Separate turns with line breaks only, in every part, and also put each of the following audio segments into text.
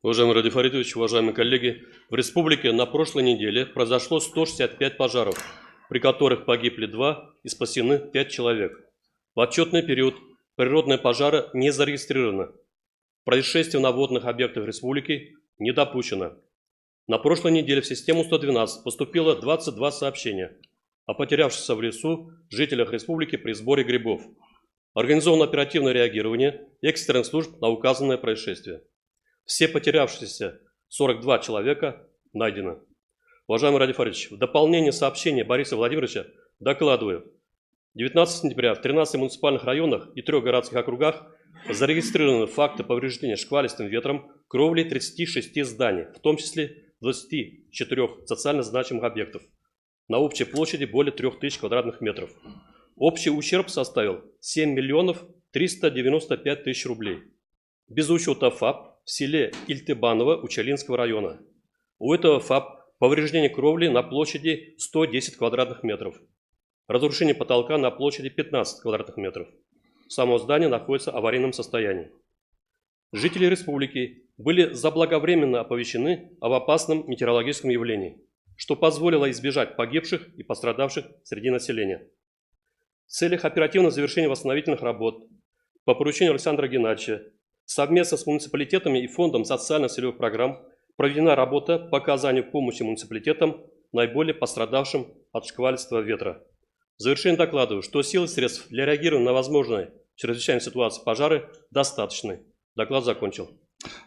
Уважаемый Ради Фаритович, уважаемые коллеги, в республике на прошлой неделе произошло 165 пожаров, при которых погибли 2 и спасены 5 человек. В отчетный период природные пожары не зарегистрировано. Происшествий на водных объектах республики не допущено. На прошлой неделе в систему 112 поступило 22 сообщения о потерявшихся в лесу жителях республики при сборе грибов. Организовано оперативное реагирование экстренных служб на указанное происшествие. Все потерявшиеся 42 человека найдены. Уважаемый Ради Фаритович, в дополнение сообщения Бориса Владимировича докладываю. 19 сентября в 13 муниципальных районах и 3 городских округах зарегистрированы факты повреждения шквалистым ветром кровли 36 зданий, в том числе 24 социально значимых объектов, на общей площади более 3000 квадратных метров. Общий ущерб составил 7 миллионов 395 тысяч рублей. Без учета ФАП в селе Ильтыбаново Учалинского района. У этого ФАП повреждение кровли на площади 110 квадратных метров. Разрушение потолка на площади 15 квадратных метров. Само здание находится в аварийном состоянии. Жители республики были заблаговременно оповещены об опасном метеорологическом явлении, что позволило избежать погибших и пострадавших среди населения. В целях оперативного завершения восстановительных работ по поручению Александра Геннадьевича совместно с муниципалитетами и фондом социально-целевых программ проведена работа по оказанию помощи муниципалитетам, наиболее пострадавшим от шквалистого ветра. В завершение докладываю, что сил и средств для реагирования на возможные чрезвычайные ситуации пожары достаточны. Доклад закончил.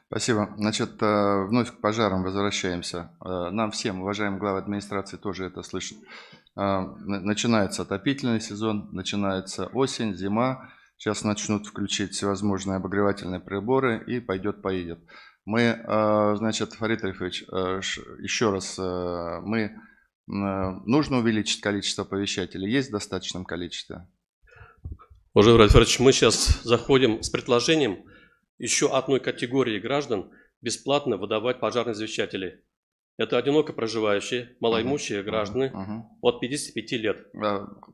Спасибо. Значит, вновь к пожарам возвращаемся. Нам всем, уважаемые главы администрации, тоже это слышат. Начинается отопительный сезон, начинается осень, зима. Сейчас начнут включить всевозможные обогревательные приборы и пойдет-поедет. Мы, значит, Фарид Рифович, еще раз, нужно увеличить количество оповещателей. Есть в достаточном количестве?
Уважаемый Ради Фаритович, мы сейчас заходим с предложением еще одной категории граждан бесплатно выдавать пожарные извещатели. Это одиноко проживающие, малоимущие граждане от 55 лет.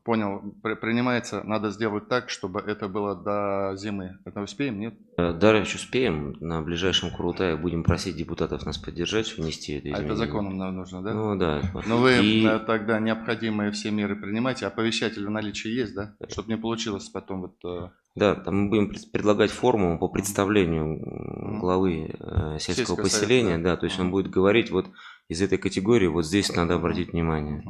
Понял. Принимается, надо сделать так, чтобы это было до зимы. Это успеем, нет?
Да, еще успеем. На ближайшем Курултае будем просить депутатов нас поддержать, внести это изменение.
А это законом нам нужно, да?
Ну да.
Но вы тогда необходимые все меры принимаете. Оповещатель в наличии есть, да? Чтобы не получилось потом вот...
Да, там мы будем предлагать форму по представлению главы сельского поселения.
Совета,
да, то есть он будет говорить вот из этой категории, вот здесь надо обратить внимание.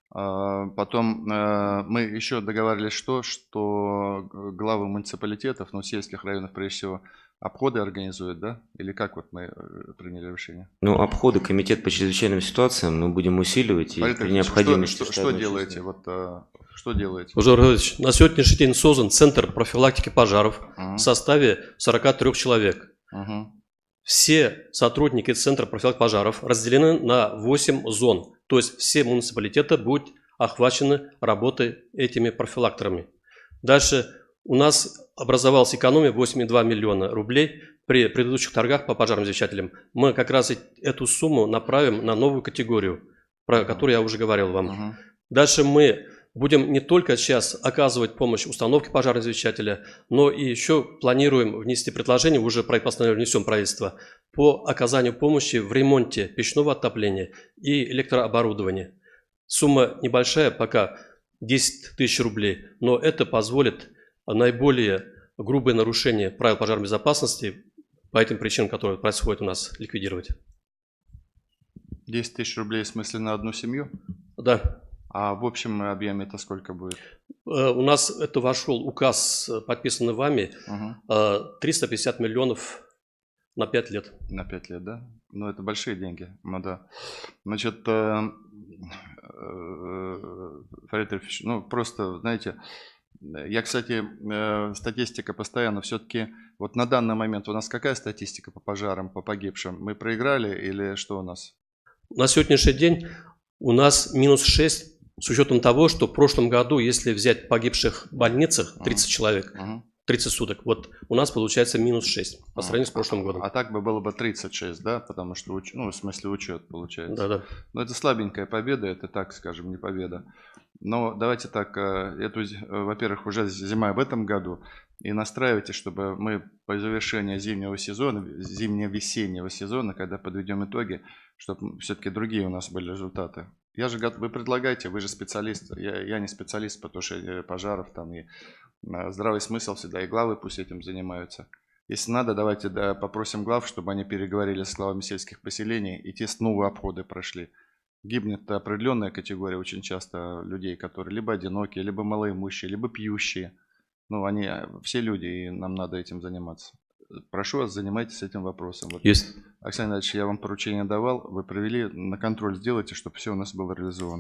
Потом мы еще договаривались, что главы муниципалитетов, ну, сельских районов, прежде всего, обходы организуют, да? Или как вот мы приняли решение?
Ну, обходы комитет по чрезвычайным ситуациям мы будем усиливать и при необходимости...
Что делаете? Вот, что делаете?
Уважаемый Владимирович, на сегодняшний день создан Центр профилактики пожаров в составе 43 человек. Все сотрудники Центра профилактики пожаров разделены на 8 зон. То есть все муниципалитеты будут охвачены работой этими профилакторами. Дальше у нас образовалась экономия 8,2 миллиона рублей при предыдущих торгах по пожарным извещателям. Мы как раз эту сумму направим на новую категорию, про которую я уже говорил вам. Дальше мы будем не только сейчас оказывать помощь установке пожарного извещателя, но и еще планируем внести предложение, уже проект постановления внесем правительство, по оказанию помощи в ремонте печного отопления и электрооборудования. Сумма небольшая, пока 10 тысяч рублей, но это позволит наиболее грубые нарушения правил пожарной безопасности по этим причинам, которые происходят у нас, ликвидировать.
10 тысяч рублей в смысле на одну семью?
Да.
А в общем объеме это сколько будет?
У нас это вошел указ, подписанный вами, 350 миллионов на 5 лет.
На 5 лет, да? Ну, это большие деньги. Ну, да. Значит, Фарид Рифович, ну, просто, знаете, я, кстати, статистика постоянно все-таки, вот на данный момент у нас какая статистика по пожарам, по погибшим? Мы проиграли или что у нас?
На сегодняшний день у нас минус 6. С учетом того, что в прошлом году, если взять погибших в больницах, 30 человек, 30 суток, вот у нас получается минус 6 по сравнению с прошлым годом.
А так бы было бы 36, да? Потому что, ну, в смысле учет получается.
Да.
Но это слабенькая победа, это так скажем, не победа. Но давайте так, во-первых, уже зима в этом году. и настраивайте, чтобы мы по завершении зимнего сезона, зимне-весеннего сезона, когда подведем итоги, чтобы все-таки другие у нас были результаты. Вы предлагаете, вы же специалист, я не специалист по тушению пожаров, там и здравый смысл всегда, и главы пусть этим занимаются. Если надо, давайте попросим глав, чтобы они переговорили с главами сельских поселений и те новые обходы прошли. Гибнет определенная категория очень часто людей, которые либо одинокие, либо малоимущие, либо пьющие. Ну, они все люди, и нам надо этим заниматься. Прошу вас, занимайтесь этим вопросом. Вот,
Есть.
Александр Ильич, я вам поручение давал, вы провели, на контроль сделайте, чтобы все у нас было реализовано.